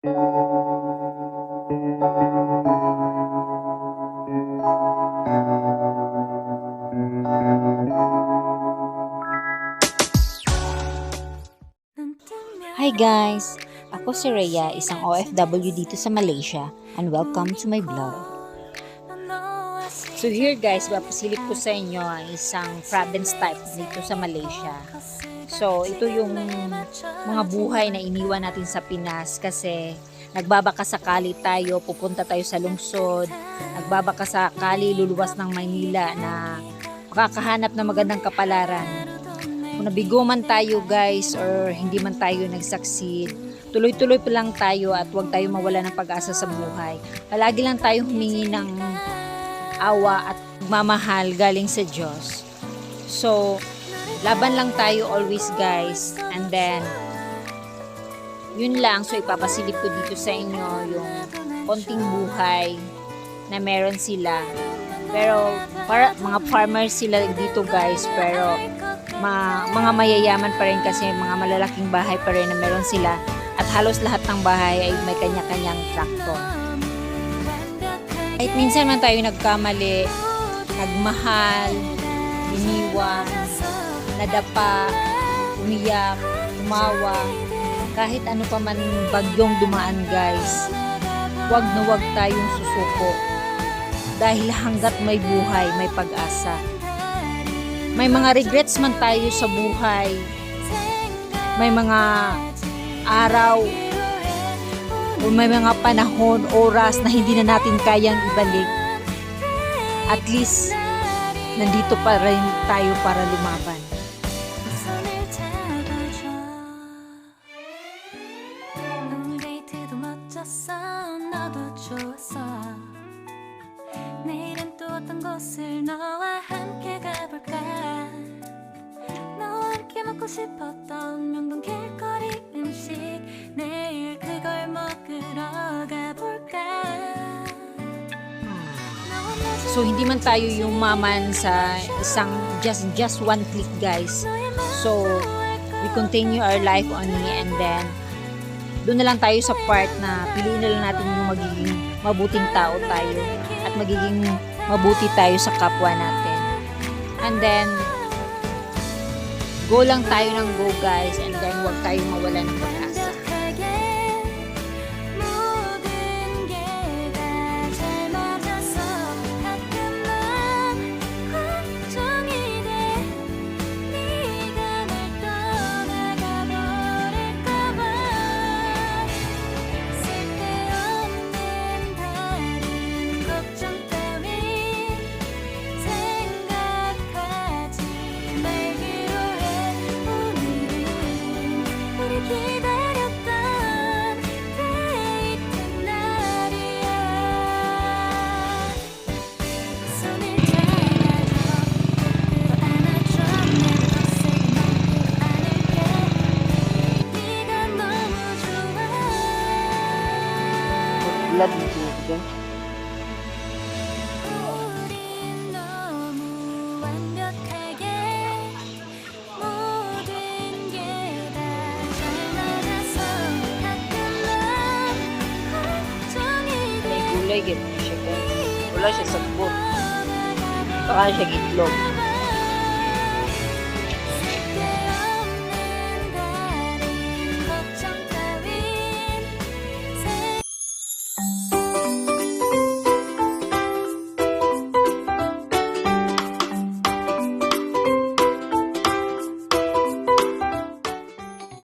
Hi guys! Ako si Rhea, isang OFW dito sa Malaysia, and welcome to my vlog. So here guys, papasilip ko sa inyo ang isang province type dito sa Malaysia. So ito yung mga buhay na iniwan natin sa Pinas kasi nagbabakasakali tayo, pupunta tayo sa lungsod, nagbabakasakali luluwas ng Maynila na makakahanap ng magandang kapalaran. Kung nabigo man tayo guys or hindi man tayo nag-succeed, tuloy-tuloy pa lang tayo at huwag tayo mawala ng pag-asa sa buhay. Palagi lang tayo humingi ng awa at mamahal galing sa Diyos. So, laban lang tayo always guys. And then, yun lang. So, ipapasilip ko dito sa inyo yung konting buhay na meron sila. Pero, mga farmers sila dito guys. Pero, mga mayayaman pa rin kasi mga malalaking bahay pa rin na meron sila. At halos lahat ng bahay ay may kanya-kanyang traktor. Kahit minsan man tayo nagkamali, nagmahal, iniwan, nadapa, umiyak, umawa, kahit ano pa man bagyong dumaan guys, wag na wag tayong susuko. Dahil hanggat may buhay, may pag-asa. May mga regrets man tayo sa buhay, may mga araw, o may mga panahon, oras na hindi na natin kayang ibalik. At least, nandito pa rin tayo para lumaban. 내일은 또 어떤 곳을 너와 함께 가볼까 너와 함께 먹고 싶었던 명동 길거리 음식 내일 그걸 먹으러 가볼까. So hindi man tayo yumaman sa isang just one click guys. So we continue our life only and then doon na lang tayo sa part na piliin na lang natin yung magiging mabuting tao tayo at magiging mabuti tayo sa kapwa natin. And then go lang tayo ng go guys and then huwag tayo mawala ng pag-asa. Blood dito. May gulay, gano'n siya guys. Wala siya sa bot. Saka siya gitlog.